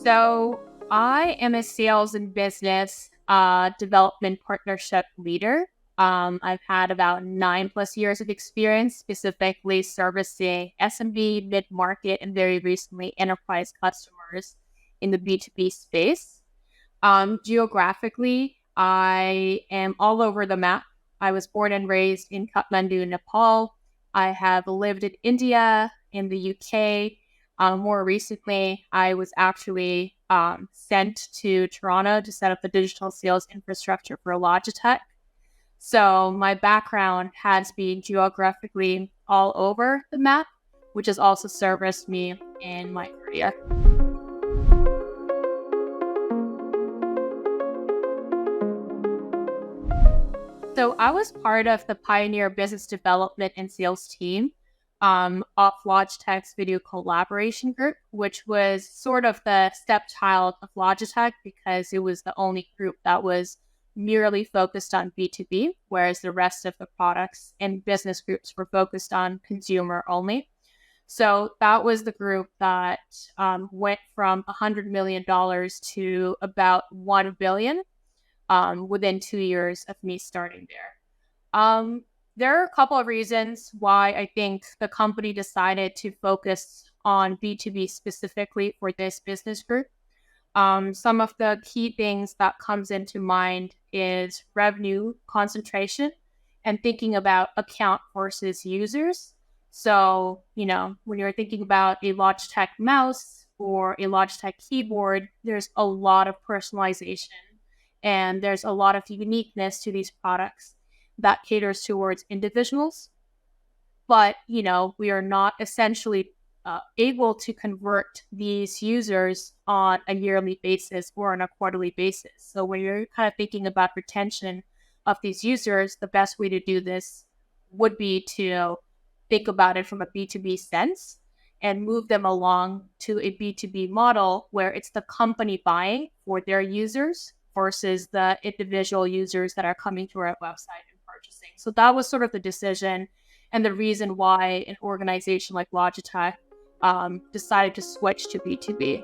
So I am a sales and business development partnership leader. I've had about 9+ years of experience, specifically servicing SMB, mid-market, and very recently enterprise customers in the B2B space. Geographically, I am all over the map. I was born and raised in Kathmandu, Nepal. I have lived in India, in the UK. More recently, I was actually sent to Toronto to set up the digital sales infrastructure for Logitech. So my background has been geographically all over the map, which has also serviced me in my career. So I was part of the pioneer business development and sales team of Logitech's video collaboration group, which was sort of the stepchild of Logitech because it was the only group that was merely focused on B2B, whereas the rest of the products and business groups were focused on consumer only. So that was the group that went from $100 million to about $1 billion within 2 years of me starting there. There are a couple of reasons why I think the company decided to focus on B2B specifically for this business group. Some of the key things that comes into mind is revenue concentration and thinking about account versus users. So, when you're thinking about a Logitech mouse or a Logitech keyboard, there's a lot of personalization and there's a lot of uniqueness to these products that caters towards individuals. But, we are not essentially able to convert these users on a yearly basis or on a quarterly basis. So when you're kind of thinking about retention of these users, the best way to do this would be to think about it from a B2B sense and move them along to a B2B model where it's the company buying for their users versus the individual users that are coming to our website and purchasing. So that was sort of the decision and the reason why an organization like Logitech decided to switch to B2B.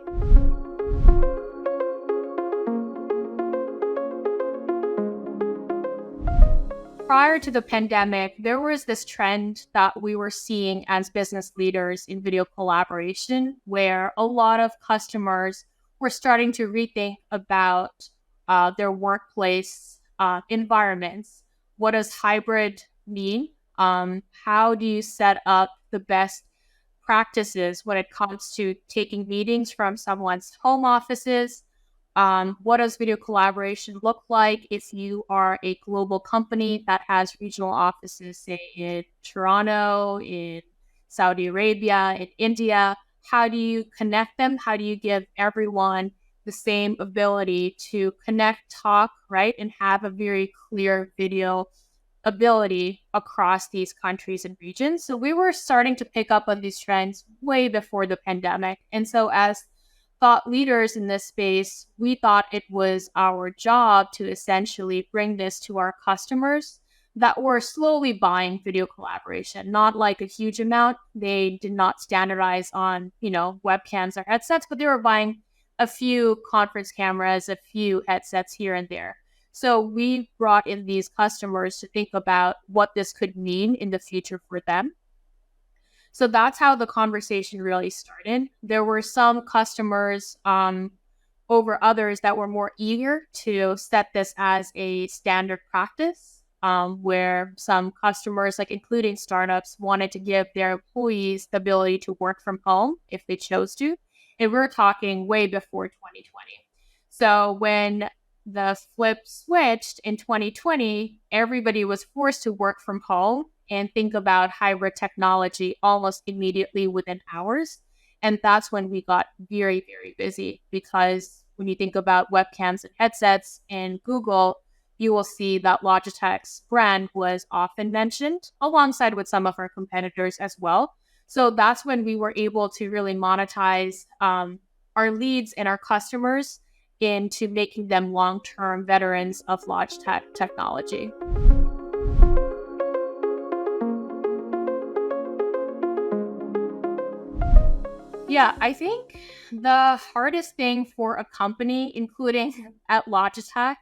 Prior to the pandemic, there was this trend that we were seeing as business leaders in video collaboration, where a lot of customers were starting to rethink about their workplace environments. What does hybrid mean? How do you set up the best practices when it comes to taking meetings from someone's home offices? What does video collaboration look like if you are a global company that has regional offices, say in Toronto, in Saudi Arabia, in India? How do you connect them? How do you give everyone the same ability to connect, talk, right, and have a very clear video ability across these countries and regions? So we were starting to pick up on these trends way before the pandemic. And so as thought leaders in this space, we thought it was our job to essentially bring this to our customers that were slowly buying video collaboration, not like a huge amount. They did not standardize on, webcams or headsets, but they were buying a few conference cameras, a few headsets here and there. So we brought in these customers to think about what this could mean in the future for them. So that's how the conversation really started. There were some customers over others that were more eager to set this as a standard practice, where some customers, like including startups, wanted to give their employees the ability to work from home if they chose to. And we're talking way before 2020. So when the flip switched in 2020, everybody was forced to work from home and think about hybrid technology almost immediately within hours. And that's when we got very, very busy, because when you think about webcams and headsets in Google, you will see that Logitech's brand was often mentioned alongside with some of our competitors as well. So that's when we were able to really monetize our leads and our customers into making them long-term veterans of Logitech technology. Yeah, I think The hardest thing for a company, including at Logitech,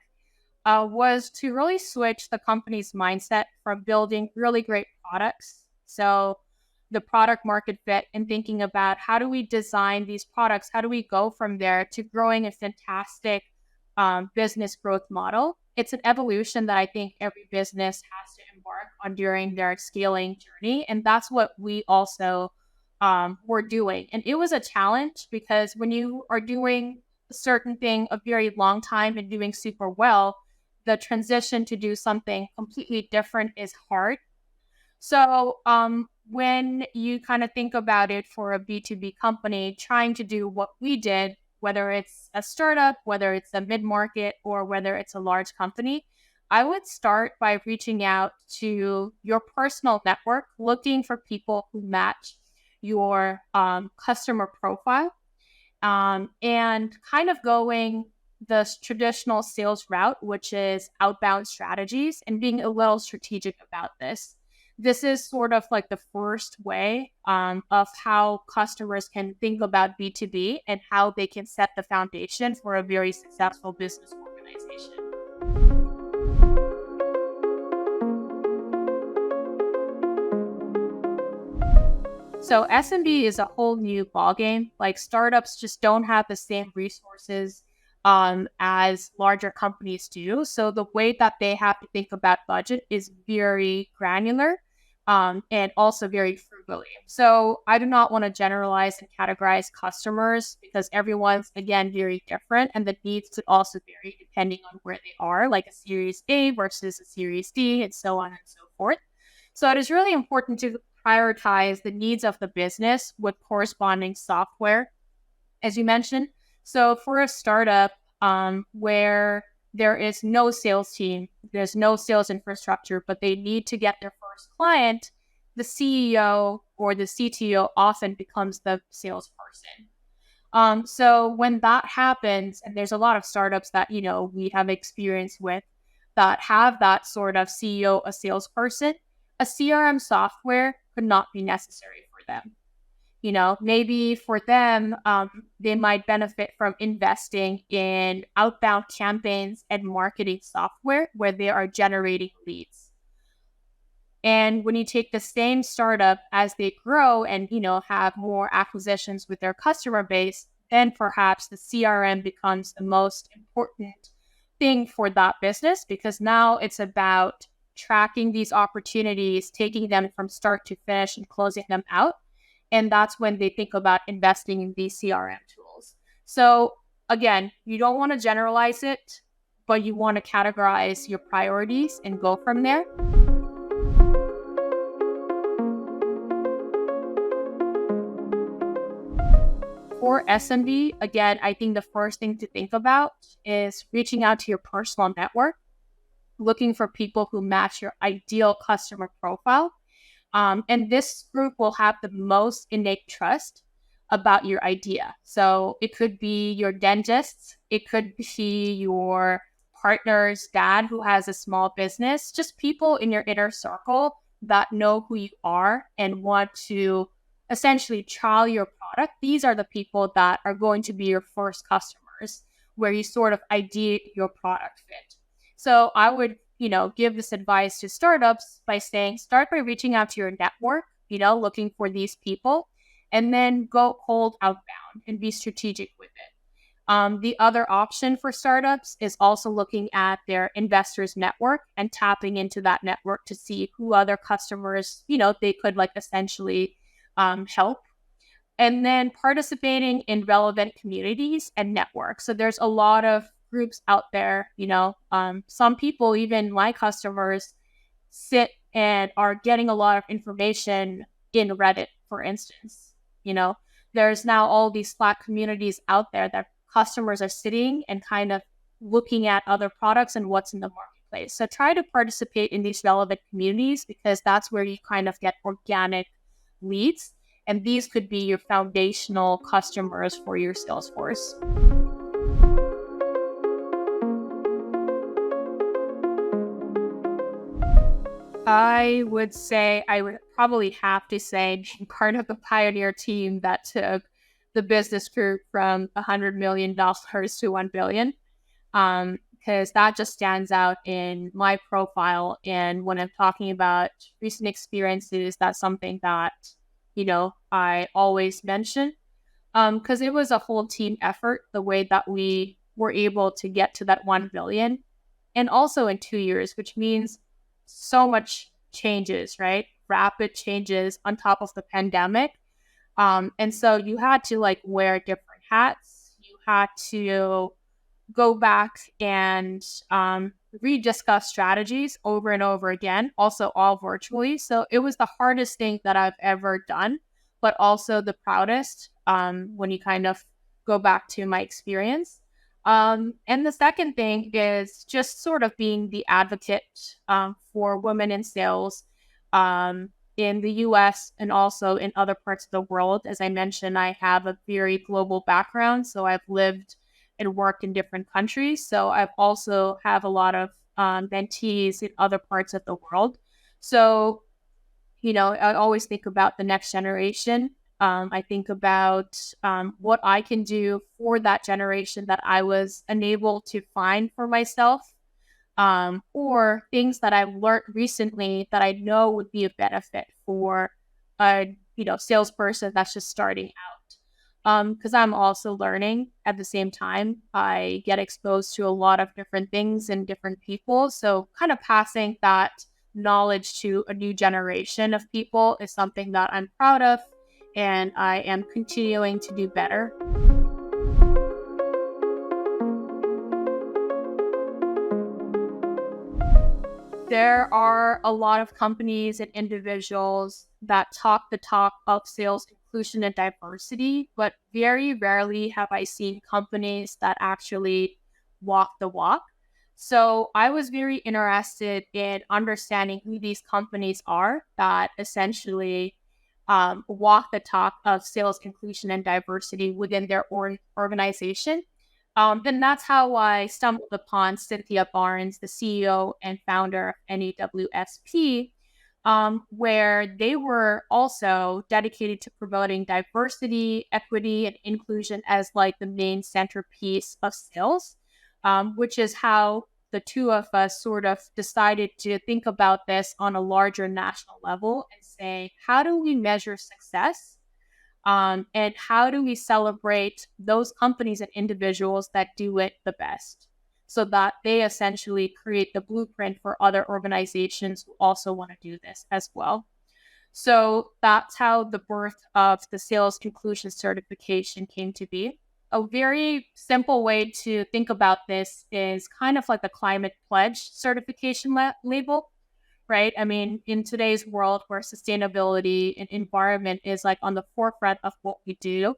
was to really switch the company's mindset from building really great products. So, the product market fit and thinking about how do we design these products? How do we go from there to growing a fantastic business growth model? It's an evolution that I think every business has to embark on during their scaling journey. And that's what we also were doing. And it was a challenge because when you are doing a certain thing a very long time and doing super well, the transition to do something completely different is hard. So, when you kind of think about it for a B2B company, trying to do what we did, whether it's a startup, whether it's a mid market, or whether it's a large company, I would start by reaching out to your personal network, looking for people who match your customer profile, and kind of going the traditional sales route, which is outbound strategies, and being a little strategic about this. This is sort of like the first way of how customers can think about B2B and how they can set the foundation for a very successful business organization. So SMB is a whole new ballgame. Like startups just don't have the same resources as larger companies do. So the way that they have to think about budget is very granular and also very frugally. So I do not want to generalize and categorize customers because everyone's, again, very different. And the needs could also vary depending on where they are, like a Series A versus a Series D and so on and so forth. So it is really important to prioritize the needs of the business with corresponding software, as you mentioned. So for a startup where there is no sales team, there's no sales infrastructure, but they need to get their first client, the CEO or the CTO often becomes the salesperson. So when that happens, and there's a lot of startups that, we have experience with that have that sort of CEO, a salesperson, a CRM software could not be necessary for them. Maybe for them, they might benefit from investing in outbound campaigns and marketing software where they are generating leads. And when you take the same startup as they grow and, have more acquisitions with their customer base, then perhaps the CRM becomes the most important thing for that business because now it's about tracking these opportunities, taking them from start to finish and closing them out. And that's when they think about investing in these CRM tools. So again, you don't want to generalize it, but you want to categorize your priorities and go from there. For SMB, again, I think the first thing to think about is reaching out to your personal network, looking for people who match your ideal customer profile. And this group will have the most innate trust about your idea. So it could be your dentist, it could be your partner's dad who has a small business, just people in your inner circle that know who you are and want to essentially trial your product. These are the people that are going to be your first customers where you sort of ideate your product fit. So I would, give this advice to startups by saying, start by reaching out to your network, looking for these people, and then go cold outbound and be strategic with it. The other option for startups is also looking at their investors network and tapping into that network to see who other customers, they could essentially help. And then participating in relevant communities and networks. So there's a lot of groups out there, some people, even my customers, sit and are getting a lot of information in Reddit, for instance. There's now all these Slack communities out there that customers are sitting and kind of looking at other products and what's in the marketplace. So try to participate in these relevant communities because that's where you kind of get organic leads. And these could be your foundational customers for your sales force. I would probably have to say being part of the pioneer team that took the business grew from $100 million to 1 billion. Because that just stands out in my profile. And when I'm talking about recent experiences, that's something that, I always mention. Because it was a whole team effort, the way that we were able to get to that 1 billion. And also in 2 years, which means so much changes, right? Rapid changes on top of the pandemic. And so you had to wear different hats. You had to go back and rediscuss strategies over and over again, also all virtually. So it was the hardest thing that I've ever done, but also the proudest when you kind of go back to my experience. And the second thing is just sort of being the advocate for women in sales in the US and also in other parts of the world. As I mentioned, I have a very global background, so I've lived and worked in different countries. So I've also have a lot of mentees in other parts of the world. So, I always think about the next generation. I think about what I can do for that generation that I was unable to find for myself, or things that I've learned recently that I know would be a benefit for a salesperson that's just starting out. Because I'm also learning at the same time. I get exposed to a lot of different things and different people. So kind of passing that knowledge to a new generation of people is something that I'm proud of, and I am continuing to do better. There are a lot of companies and individuals that talk the talk of sales inclusion and diversity, but very rarely have I seen companies that actually walk the walk. So I was very interested in understanding who these companies are that essentially walk the talk of sales inclusion and diversity within their organization. And that's how I stumbled upon Cynthia Barnes, the CEO and founder of NEWSP, where they were also dedicated to promoting diversity, equity, and inclusion as the main centerpiece of sales, which is how the two of us sort of decided to think about this on a larger national level and say, how do we measure success? And how do we celebrate those companies and individuals that do it the best, so that they essentially create the blueprint for other organizations who also want to do this as well. So that's how the birth of the sales inclusion certification came to be. A very simple way to think about this is kind of like the climate pledge certification label, right? I mean, in today's world where sustainability and environment is on the forefront of what we do,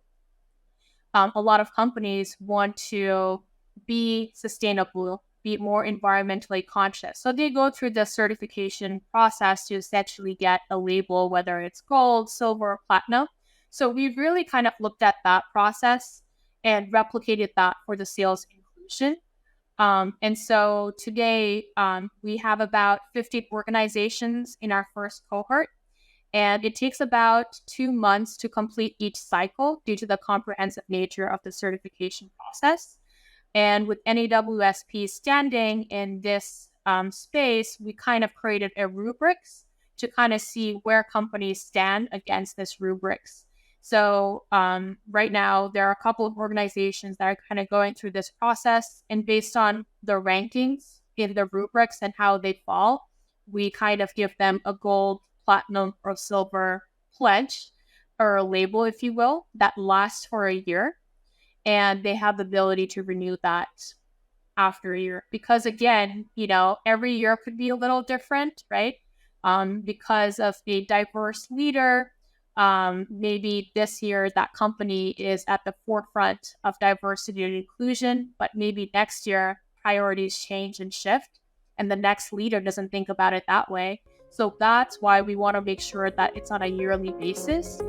a lot of companies want to be sustainable, be more environmentally conscious. So they go through the certification process to essentially get a label, whether it's gold, silver, or platinum. So we've really kind of looked at that process and replicated that for the sales inclusion. And so today we have about 50 organizations in our first cohort, and it takes about 2 months to complete each cycle due to the comprehensive nature of the certification process. And with NEWSP standing in this space, we kind of created a rubrics to kind of see where companies stand against this rubrics. So right now, there are a couple of organizations that are kind of going through this process, and based on the rankings in the rubrics and how they fall, we kind of give them a gold, platinum, or silver pledge, or a label, if you will, that lasts for a year. And they have the ability to renew that after a year. Because again, every year could be a little different, right? Because of a diverse leader, maybe this year that company is at the forefront of diversity and inclusion, but maybe next year priorities change and shift, and the next leader doesn't think about it that way. So that's why we want to make sure that it's on a yearly basis.